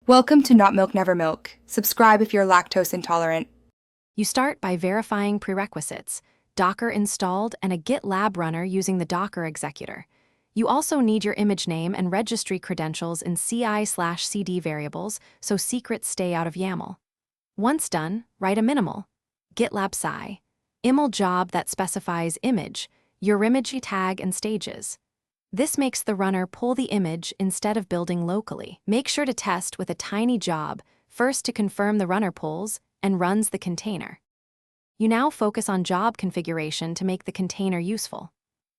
Welcome to Not Milk Never Milk. Subscribe if you're lactose intolerant. You start by verifying prerequisites, Docker installed, and a GitLab runner using the Docker executor. You also need your image name and registry credentials in CI/CD variables so secrets stay out of YAML. Once done, write a minimal GitLab CI iml job that specifies image, your image tag, and stages. This makes the runner pull the image instead of building locally. Make sure to test with a tiny job, first to confirm the runner pulls and runs the container. You now focus on job configuration to make the container useful.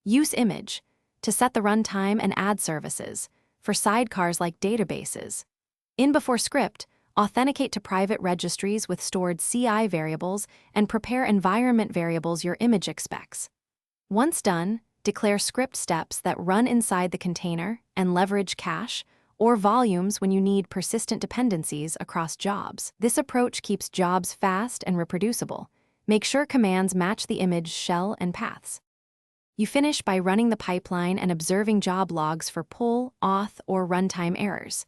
Use image to set the runtime and add services for sidecars like databases. In before script, authenticate to private registries with stored CI variables and prepare environment variables your image expects. Once done, declare script steps that run inside the container and leverage cache or volumes when you need persistent dependencies across jobs. This approach keeps jobs fast and reproducible. Make sure commands match the image shell and paths. You finish by running the pipeline and observing job logs for pull, auth, or runtime errors.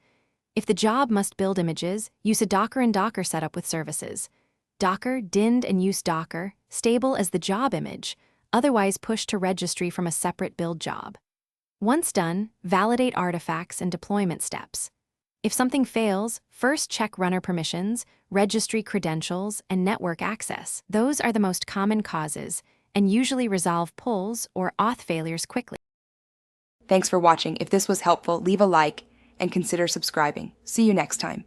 If the job must build images, use a Docker and Docker setup with services. Docker, dinned, and use Docker, stable as the job image, otherwise push to registry from a separate build job. Once done, validate artifacts and deployment steps. If something fails, first check runner permissions, registry credentials, and network access. Those are the most common causes and usually resolve pulls or auth failures quickly. Thanks for watching. If this was helpful, leave a like and consider subscribing. See you next time.